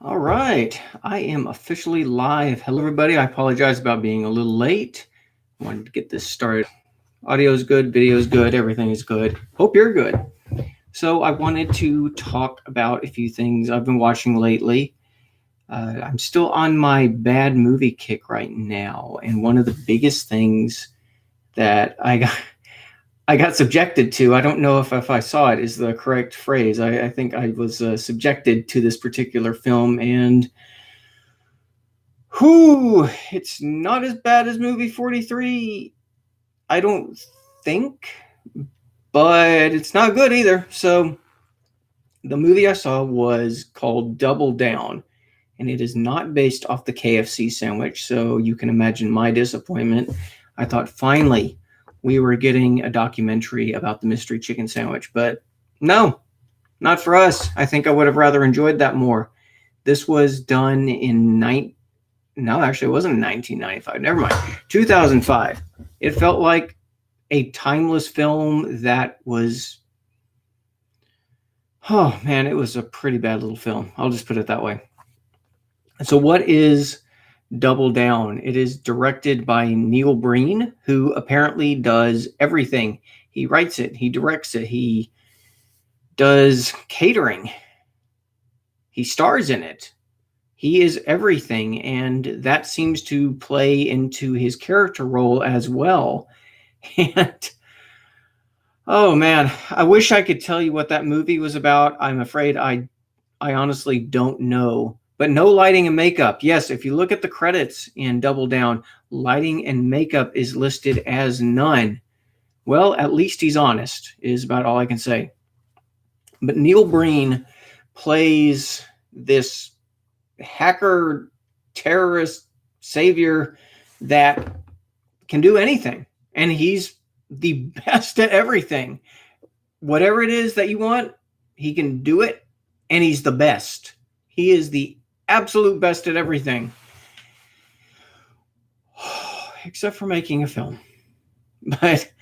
All right, I am officially live. Hello, everybody. I apologize about being a little late. I wanted to get this started. Audio is good, video is good, everything is good. Hope you're good. So, I wanted to talk about a few things I've been watching lately. I'm still on my bad movie kick right now, and one of the biggest things that I got subjected to. I don't know if I saw it is the correct phrase. I think I was subjected to this particular film, and whew, it's not as bad as movie 43, I don't think, but it's not good either. So the movie I saw was called Double Down, and it is not based off the KFC sandwich, so you can imagine my disappointment. I thought finally we were getting a documentary about the mystery chicken sandwich, but no, not for us. I think I would have rather enjoyed that more. This was done in no, actually, it wasn't in 1995. Never mind. 2005. It felt like a timeless film that was, oh man, it was a pretty bad little film. I'll just put it that way. So, what is Double Down? It is directed by Neil Breen, who apparently does everything. He writes it, he directs it, he does catering, he stars in it. He is everything, and that seems to play into his character role as well. And oh man, I wish I could tell you what that movie was about. I'm afraid I honestly don't know. But no lighting and makeup. Yes, if you look at the credits in Double Down, lighting and makeup is listed as none. Well, at least he's honest, is about all I can say. But Neil Breen plays this hacker, terrorist, savior that can do anything. And he's the best at everything. Whatever it is that you want, he can do it, and he's the best. He is the absolute best at everything. Except for making a film. But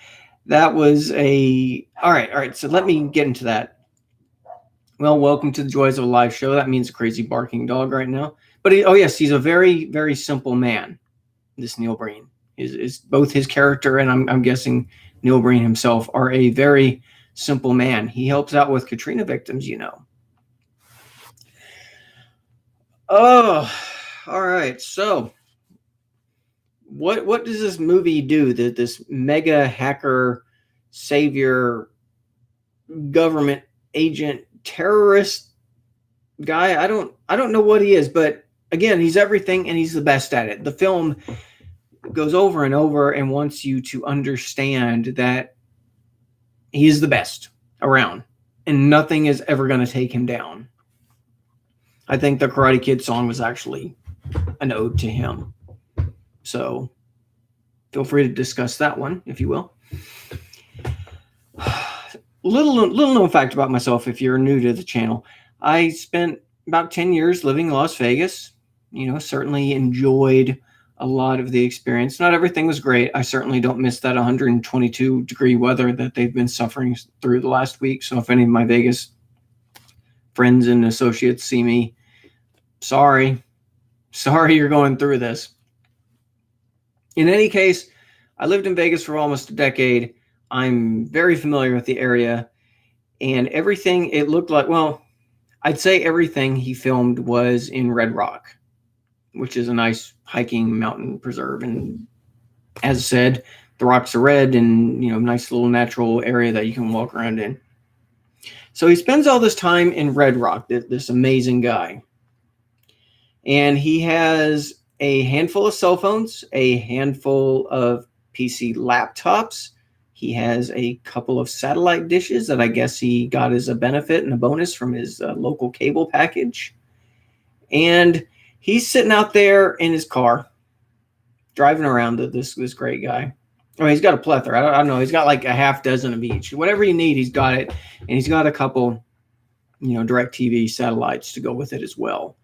that was all right, so let me get into that. Well, welcome to the Joys of a Live Show. That means a crazy barking dog right now. But yes, he's a very, very simple man, this Neil Breen. Is both his character and I'm guessing Neil Breen himself are a very simple man. He helps out with Katrina victims, you know. Oh, all right. So what does this movie do? This mega hacker, savior, government agent, terrorist guy? I don't know what he is, but again, he's everything and he's the best at it. The film goes over and over and wants you to understand that he is the best around and nothing is ever going to take him down. I think the Karate Kid song was actually an ode to him. So feel free to discuss that one, if you will. Little known fact about myself, if you're new to the channel, I spent about 10 years living in Las Vegas. You know, certainly enjoyed a lot of the experience. Not everything was great. I certainly don't miss that 122-degree weather that they've been suffering through the last week. So if any of my Vegas friends and associates see me, sorry you're going through this. In any case, I lived in Vegas for almost a decade. I'm very familiar with the area, and everything it looked like, well, I'd say everything he filmed was in Red Rock, which is a nice hiking mountain preserve. And as said, the rocks are red and, you know, nice little natural area that you can walk around in. So he spends all this time in Red Rock, this amazing guy. And he has a handful of cell phones, a handful of PC laptops. He has a couple of satellite dishes that I guess he got as a benefit and a bonus from his local cable package. And he's sitting out there in his car, driving around this great guy. Oh, he's got a plethora. I don't know. He's got like a half dozen of each. Whatever you need, he's got it. And he's got a couple, you know, DirecTV satellites to go with it as well.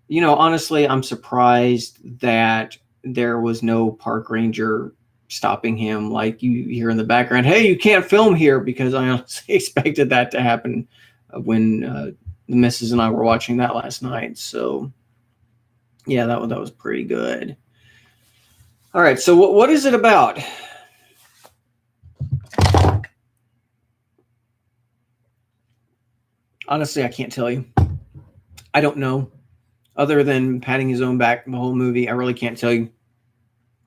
You know, honestly, I'm surprised that there was no park ranger stopping him like you hear in the background. Hey, you can't film here, because I honestly expected that to happen when The missus and I were watching that last night. So yeah, that was pretty good. All right, so what is it about? Honestly, I can't tell you. I don't know. Other than patting his own back the whole movie, I really can't tell you.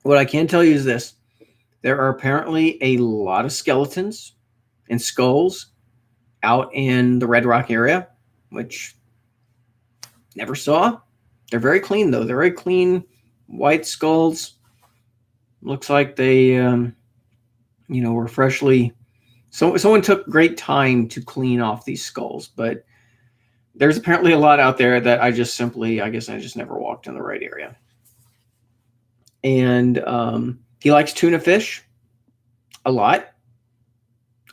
What I can tell you is this. There are apparently a lot of skeletons and skulls out in the Red Rock area, which never saw. They're very clean, though. They're very clean, white skulls. Looks like they, were freshly... So someone took great time to clean off these skulls, but there's apparently a lot out there that I just never walked in the right area. And he likes tuna fish a lot.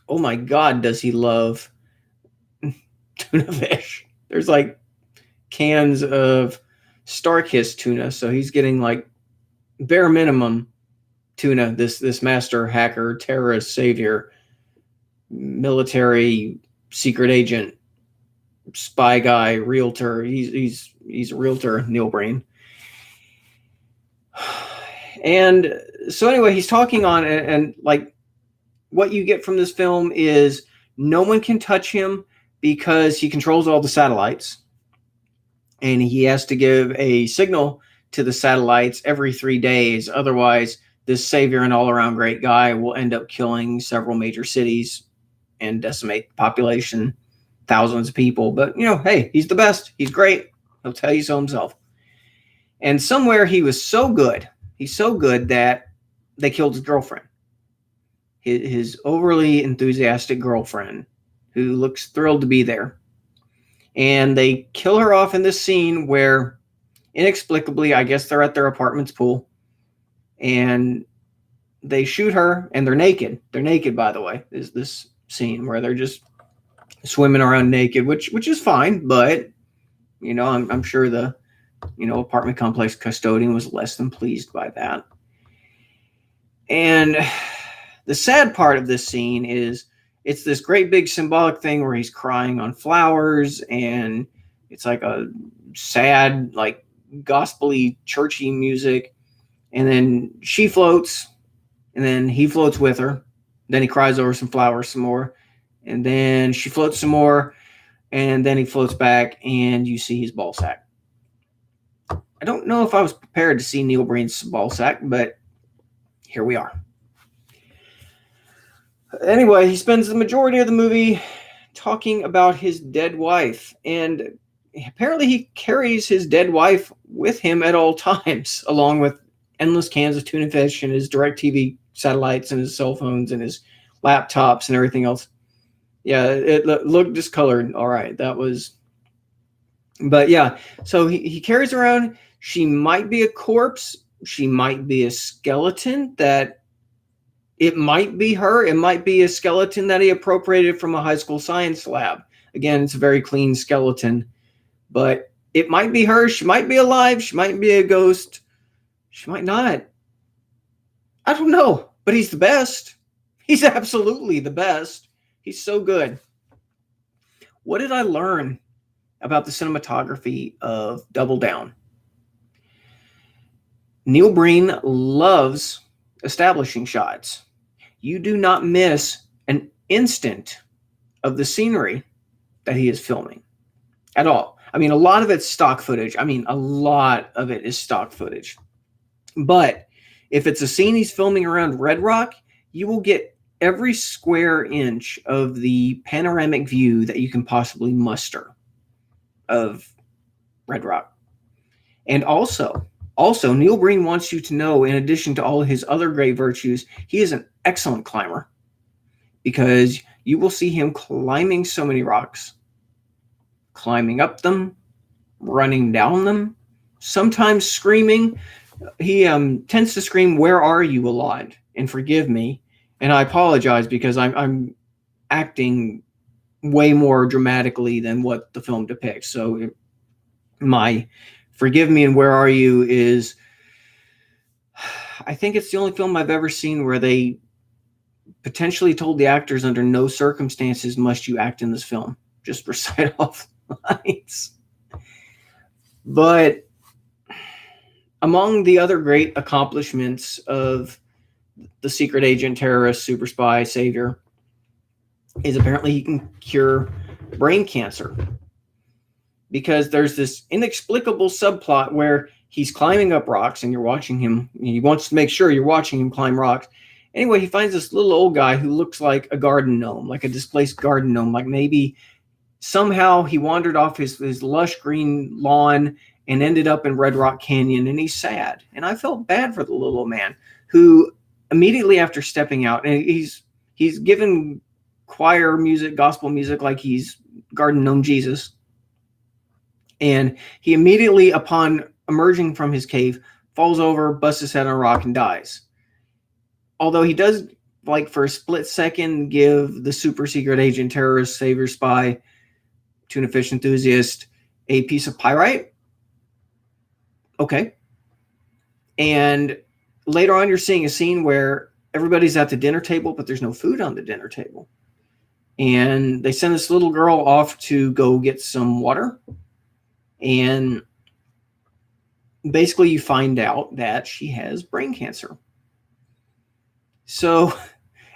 Oh my God, does he love tuna fish? There's like cans of Starkist tuna, so he's getting like bare minimum tuna. This master hacker, terrorist, savior, military, secret agent, spy guy, realtor. He's a realtor, Neil Breen. And so anyway, he's talking on, and like what you get from this film is no one can touch him because he controls all the satellites, and he has to give a signal to the satellites every 3 days. Otherwise, this savior and all-around great guy will end up killing several major cities and decimate the population, thousands of people. But, hey, he's the best. He's great. He'll tell you so himself. And somewhere he's so good that they killed his girlfriend. His overly enthusiastic girlfriend, who looks thrilled to be there. And they kill her off in this scene where, inexplicably, I guess they're at their apartment's pool, and they shoot her, and they're naked. They're naked, by the way, is this scene where they're just swimming around naked, which is fine, but, I'm sure the, apartment complex custodian was less than pleased by that. And the sad part of this scene is it's this great big symbolic thing where he's crying on flowers, and it's like a sad, like gospel-y, churchy music. And then she floats, and then he floats with her. Then he cries over some flowers some more, and then she floats some more, and then he floats back, and you see his ball sack. I don't know if I was prepared to see Neil Breen's ball sack, but here we are. Anyway, he spends the majority of the movie talking about his dead wife, and apparently he carries his dead wife with him at all times, along with endless cans of tuna fish and his DirecTV satellites and his cell phones and his laptops and everything else. Yeah, it looked discolored. All right, that was... But yeah, so he carries around... She might be a corpse. She might be a skeleton that... It might be her. It might be a skeleton that he appropriated from a high school science lab. Again, it's a very clean skeleton. But it might be her. She might be alive. She might be a ghost. She might not. I don't know. But he's the best. He's absolutely the best. He's so good. What did I learn about the cinematography of Double Down? Neil Breen loves establishing shots. You do not miss an instant of the scenery that he is filming at all. I mean, a lot of it's stock footage. A lot of it is stock footage. But if it's a scene he's filming around Red Rock, you will get every square inch of the panoramic view that you can possibly muster of Red Rock. And also, Neil Breen wants you to know, in addition to all of his other great virtues, he is an excellent climber, because you will see him climbing so many rocks, climbing up them, running down them, sometimes screaming. He tends to scream, "Where are you?" a lot. And forgive me, and I apologize, because I'm acting way more dramatically than what the film depicts. So my "forgive me" and "where are you" is, I think it's the only film I've ever seen where they potentially told the actors under no circumstances must you act in this film. Just recite off lights. But among the other great accomplishments of the secret agent, terrorist, super spy, savior, is apparently he can cure brain cancer. Because there's this inexplicable subplot where he's climbing up rocks and you're watching him. He wants to make sure you're watching him climb rocks. Anyway, he finds this little old guy who looks like a garden gnome, like a displaced garden gnome. Like maybe somehow he wandered off his lush green lawn and ended up in Red Rock Canyon, and he's sad. And I felt bad for the little man who immediately after stepping out, and he's given choir music, gospel music, like he's garden gnome Jesus. And he immediately, upon emerging from his cave, falls over, busts his head on a rock, and dies. Although he does, like for a split second, give the super secret agent, terrorist, savior, spy, tuna fish enthusiast a piece of pyrite. Okay. And later on, you're seeing a scene where everybody's at the dinner table, but there's no food on the dinner table. And they send this little girl off to go get some water. And basically you find out that she has brain cancer. So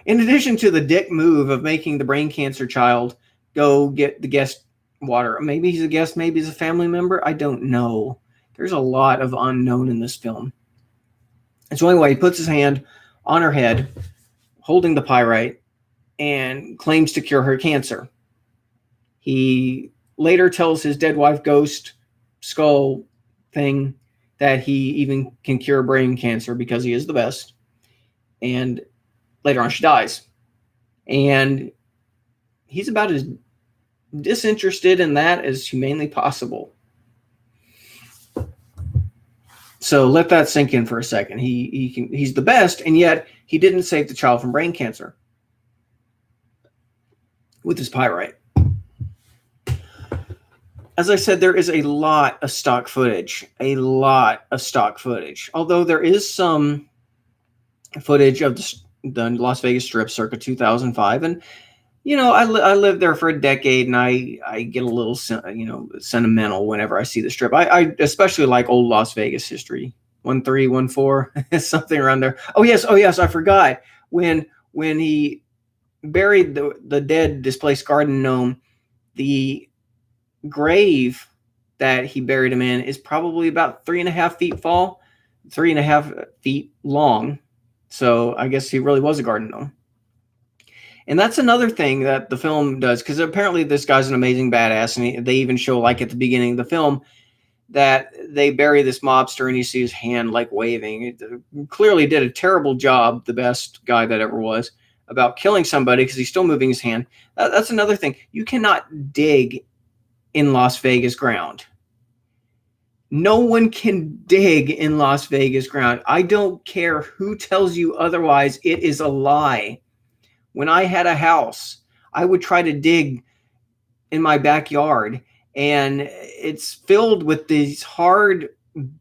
in addition to the dick move of making the brain cancer child go get the guest water, maybe he's a guest, maybe he's a family member, I don't know. There's a lot of unknown in this film. And so anyway, he puts his hand on her head, holding the pyrite, and claims to cure her cancer. He later tells his dead wife ghost skull thing that he even can cure brain cancer because he is the best. And later on she dies. And he's about as disinterested in that as humanely possible. So let that sink in for a second. He's the best, and yet he didn't save the child from brain cancer with his pyrite. As I said, there is a lot of stock footage. Although there is some footage of the Las Vegas Strip circa 2005. And, you know, I lived there for a decade, and I get a little, sentimental whenever I see the Strip. I especially like old Las Vegas history. 13, 14, something around there. Oh, yes, I forgot. When he buried the dead displaced garden gnome, the grave that he buried him in is probably about 3.5 feet 3.5 feet long. So I guess he really was a garden gnome. And that's another thing that the film does, because apparently this guy's an amazing badass, and they even show, like at the beginning of the film, that they bury this mobster and you see his hand like waving. It clearly did a terrible job, the best guy that ever was, about killing somebody because he's still moving his hand. That's another thing. You cannot dig in Las Vegas ground. No one can dig in Las Vegas ground. I don't care who tells you otherwise. It is a lie. When I had a house, I would try to dig in my backyard, and it's filled with these hard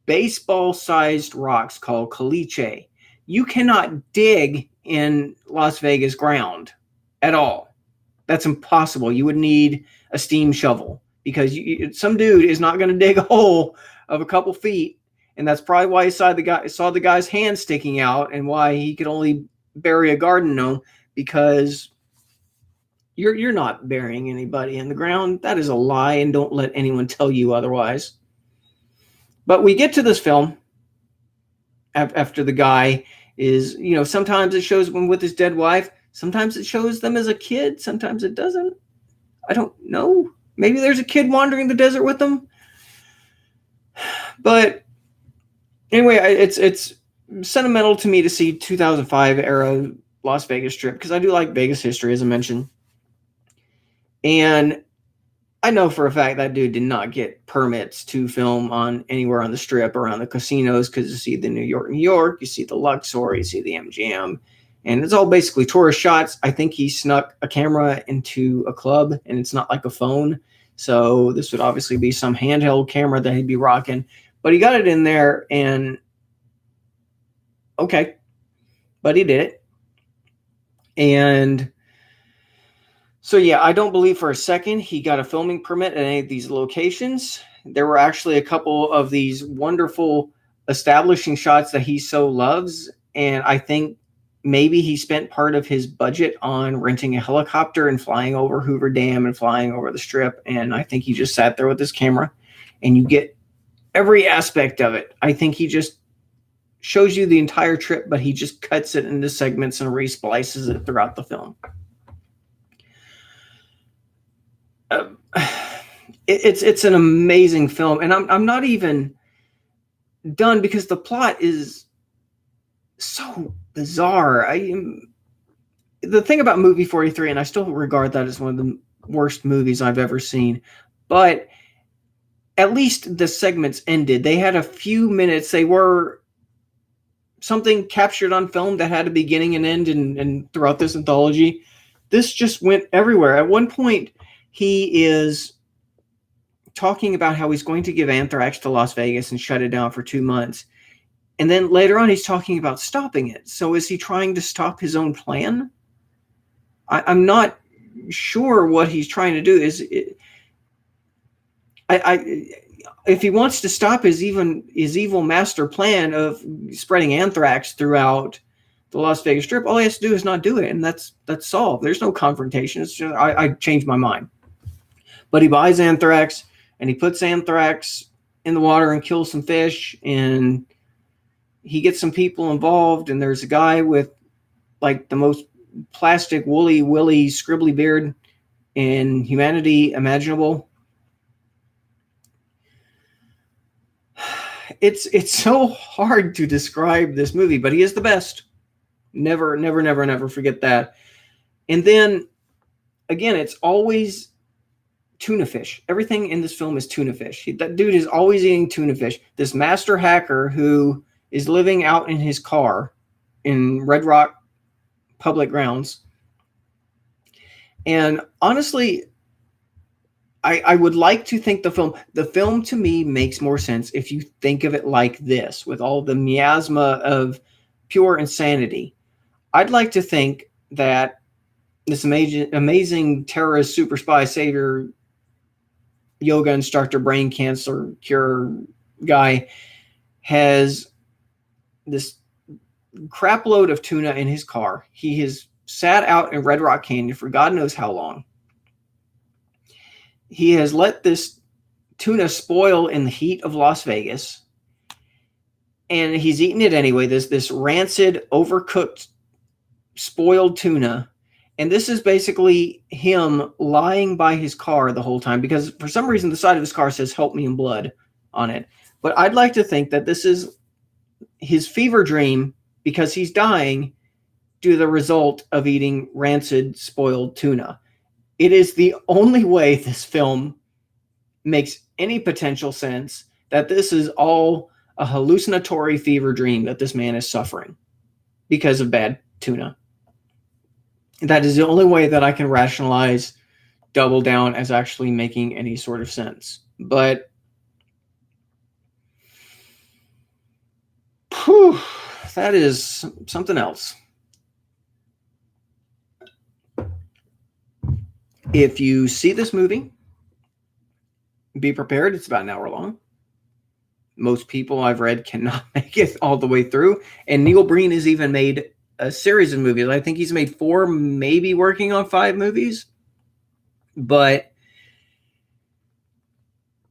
baseball-sized rocks called caliche. You cannot dig in Las Vegas ground at all. That's impossible. You would need a steam shovel, because some dude is not going to dig a hole of a couple feet, and that's probably why he saw the guy's hand sticking out, and why he could only bury a garden gnome, because you're not burying anybody in the ground. That is a lie, and don't let anyone tell you otherwise. But we get to this film after the guy is, sometimes it shows him with his dead wife, sometimes it shows them as a kid, sometimes it doesn't. I don't know. Maybe there's a kid wandering the desert with them. But anyway, it's sentimental to me to see 2005 era Las Vegas Strip, because I do like Vegas history, as I mentioned. And I know for a fact that dude did not get permits to film on anywhere on the Strip around the casinos, because you see the New York, you see the Luxor, you see the MGM, and it's all basically tourist shots. I think he snuck a camera into a club, and it's not like a phone. So this would obviously be some handheld camera that he'd be rocking. But he got it in there, and okay. But he did it. And So yeah, I don't believe for a second he got a filming permit at any of these locations. There were actually a couple of these wonderful establishing shots that he so loves, and I think maybe he spent part of his budget on renting a helicopter and flying over Hoover Dam and flying over the Strip, and I think he just sat there with his camera, and you get every aspect of it. I think he just shows you the entire trip, but he just cuts it into segments and resplices it throughout the film. It's an amazing film, and I'm not even done because the plot is so bizarre. The thing about movie 43, and I still regard that as one of the worst movies I've ever seen, but at least the segments ended. They had a few minutes. They were something captured on film that had a beginning and end, and throughout this anthology, this just went everywhere. At one point, he is talking about how he's going to give anthrax to Las Vegas and shut it down for 2 months. And then later on, he's talking about stopping it. So is he trying to stop his own plan? I'm not sure what he's trying to do. If he wants to stop his evil master plan of spreading anthrax throughout the Las Vegas Strip, all he has to do is not do it, and that's solved. There's no confrontation. It's just I changed my mind. But he buys anthrax, and he puts anthrax in the water and kills some fish, and he gets some people involved, and there's a guy with like the most plastic woolly willy scribbly beard in humanity imaginable. It's so hard to describe this movie, but he is the best. Never forget that. And then again, it's always tuna fish. Everything in this film is tuna fish. That dude is always eating tuna fish. This master hacker who is living out in his car in Red Rock public grounds. And honestly, I would like to think the film to me makes more sense if you think of it like this, with all the miasma of pure insanity. I'd like to think that this amazing terrorist, super spy, savior, yoga instructor, brain cancer cure guy has this crap load of tuna in his car. He has sat out in Red Rock Canyon for God knows how long. He has let this tuna spoil in the heat of Las Vegas, and he's eaten it anyway. This rancid, overcooked, spoiled tuna. And this is basically him lying by his car the whole time, because for some reason the side of his car says "Help me in blood" on it. But I'd like to think that this is his fever dream, because he's dying due to the result of eating rancid, spoiled tuna. It is the only way this film makes any potential sense that this is all a hallucinatory fever dream that this man is suffering because of bad tuna. That is the only way that I can rationalize Double Down as actually making any sort of sense. But whew, that is something else. If you see this movie, be prepared. It's about an hour long. Most people I've read cannot make it all the way through. And Neil Breen has even made a series of movies. I think he's made 4, maybe working on 5 movies. But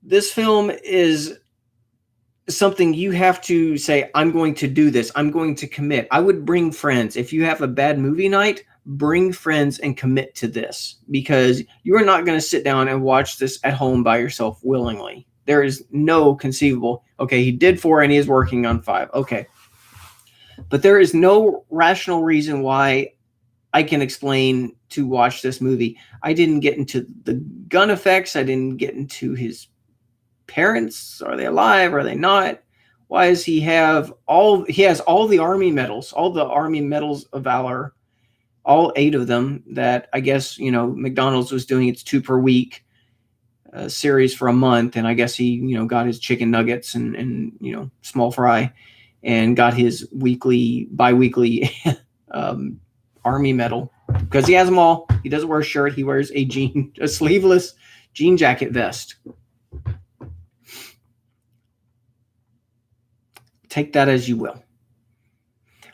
this film is something you have to say, I'm going to do this. I'm going to commit. I would bring friends. If you have a bad movie night, bring friends and commit to this, because you are not going to sit down and watch this at home by yourself willingly. There is no conceivable, okay, he did 4 and he is working on 5. Okay. But there is no rational reason why I can explain to watch this movie. I didn't get into the gun effects. I didn't get into his parents. Are they alive? Are they not? Why does he have he has all the Army medals, all the Army medals of valor, all 8 of them that I guess, McDonald's was doing its 2 per week series for a month. And I guess he, got his chicken nuggets and small fry, and got his bi-weekly Army medal. because he has them all. He doesn't wear a shirt. He wears a sleeveless jean jacket vest. Take that as you will.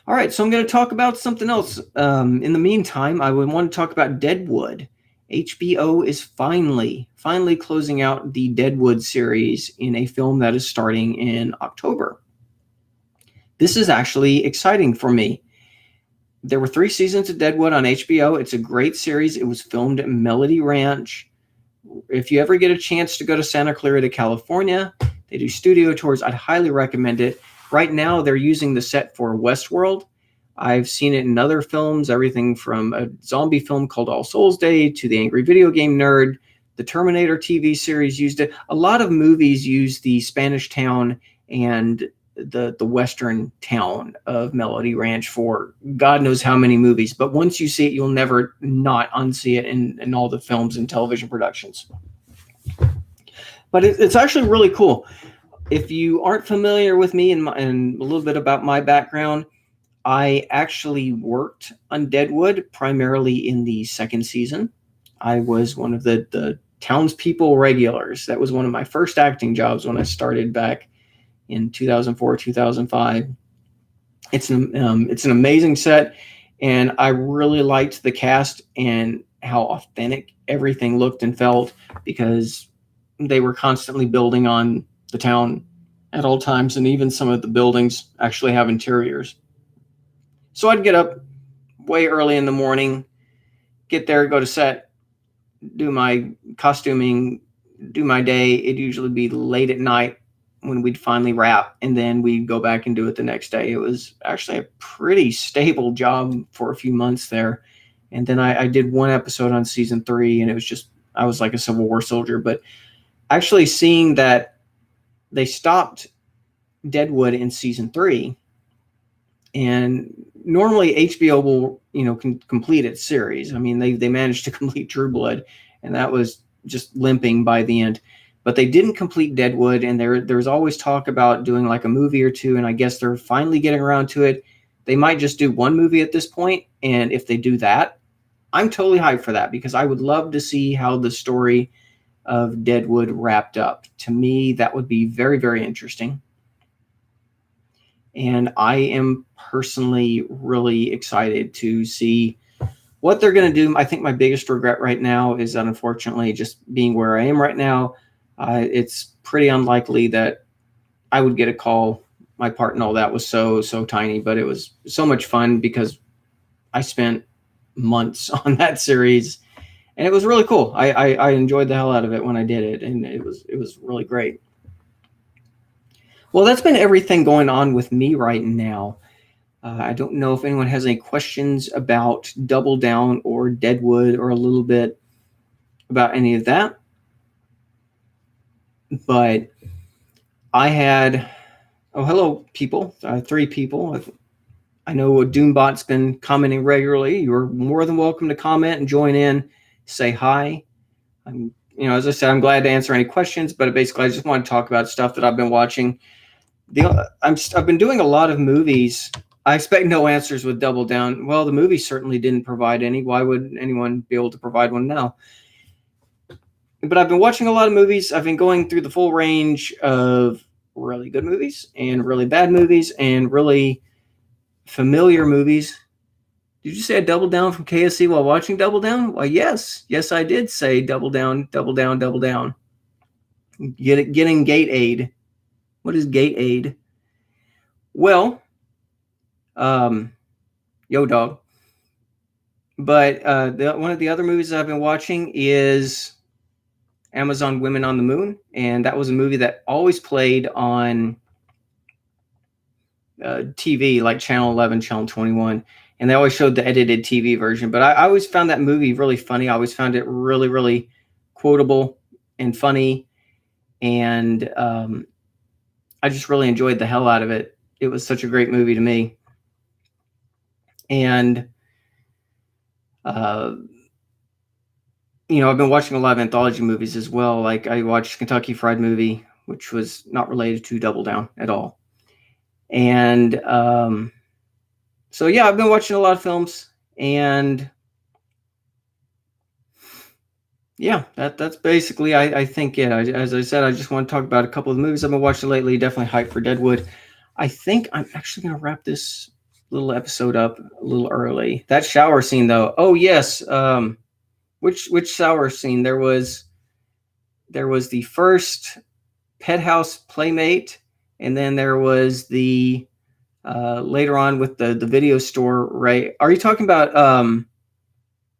All right, so I'm going to talk about something else. In the meantime, I would want to talk about Deadwood. HBO is finally closing out the Deadwood series in a film that is starting in October. This is actually exciting for me. There were 3 seasons of Deadwood on HBO. It's a great series. It was filmed at Melody Ranch. If you ever get a chance to go to Santa Clarita, California, they do studio tours. I'd highly recommend it. Right now, they're using the set for Westworld. I've seen it in other films, everything from a zombie film called All Souls Day to The Angry Video Game Nerd. The Terminator TV series used it. A lot of movies use the Spanish town and the western town of Melody Ranch for God knows how many movies. But once you see it, you'll never not unsee it in all the films and television productions. But it's actually really cool. If you aren't familiar with me and a little bit about my background, I actually worked on Deadwood primarily in the 2nd season. I was one of the townspeople regulars. That was one of my first acting jobs when I started back in 2004, 2005. It's an amazing set, and I really liked the cast and how authentic everything looked and felt, because they were constantly building on the town at all times, and even some of the buildings actually have interiors. So I'd get up way early in the morning, get there, go to set, do my costuming, do my day. It'd usually be late at night when we'd finally wrap, and then we'd go back and do it the next day. It was actually a pretty stable job for a few months there. And then I did 1 episode on season 3, and it was just, I was like a Civil War soldier. But actually seeing that they stopped Deadwood in season 3, and normally HBO will, complete its series. I mean, they managed to complete True Blood, and that was just limping by the end. But they didn't complete Deadwood, and there's always talk about doing like a movie or 2, and I guess they're finally getting around to it. They might just do 1 movie at this point, and if they do that, I'm totally hyped for that, because I would love to see how the story of Deadwood wrapped up. To me, that would be very, very interesting. And I am personally really excited to see what they're going to do. I think my biggest regret right now is that, unfortunately, just being where I am right now, it's pretty unlikely that I would get a call. My part in all that was so tiny, but it was so much fun because I spent months on that series, and it was really cool. I enjoyed the hell out of it when I did it, and it was really great. Well, that's been everything going on with me right now. I don't know if anyone has any questions about Double Down or Deadwood, or a little bit about any of that. But I had, hello, people, 3 people. I know Doombot's been commenting regularly. You're more than welcome to comment and join in, say hi. As I said, I'm glad to answer any questions, but basically I just want to talk about stuff that I've been watching. I've been doing a lot of movies. I expect no answers with Double Down. Well, the movie certainly didn't provide any. Why would anyone be able to provide one now? But I've been watching a lot of movies. I've been going through the full range of really good movies and really bad movies and really familiar movies. Did you say a Double Down from KSC while watching Double Down? Why, yes. Yes, I did say Double Down, Double Down, Double Down. Getting gate aid. What is gate aid? Well, yo dog. But one of the other movies I've been watching is Amazon Women on the Moon, and that was a movie that always played on TV, like Channel 11, Channel 21, and they always showed the edited TV version. But I always found that movie really funny. I always found it really, really quotable and funny, and I just really enjoyed the hell out of it. It was such a great movie to me. And I've been watching a lot of anthology movies as well. Like I watched Kentucky Fried Movie, which was not related to Double Down at all. And so, yeah, I've been watching a lot of films, and Yeah, that's basically, I think, it. As I said, I just want to talk about a couple of the movies I've been watching lately. Definitely hyped for Deadwood. I think I'm actually going to wrap this little episode up a little early. That shower scene, though. Oh yes. Which shower scene? There was the first pet house playmate, and then there was the later on with the video store. Right? Are you talking about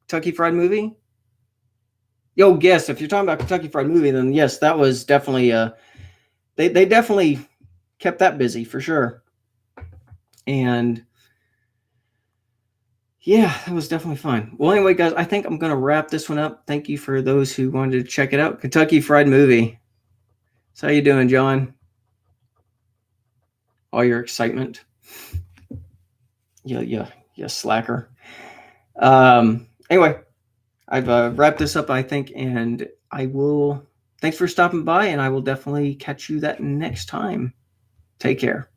Kentucky Fried Movie? Yo, yes. If you're talking about Kentucky Fried Movie, then yes, that was definitely they definitely kept that busy for sure. And yeah, that was definitely fun. Well, anyway, guys, I think I'm gonna wrap this one up. Thank you for those who wanted to check it out. Kentucky Fried Movie. So how you doing, John? All your excitement. Yeah, slacker. Anyway, I've wrapped this up, I think, and I will. Thanks for stopping by, and I will definitely catch you that next time. Take care.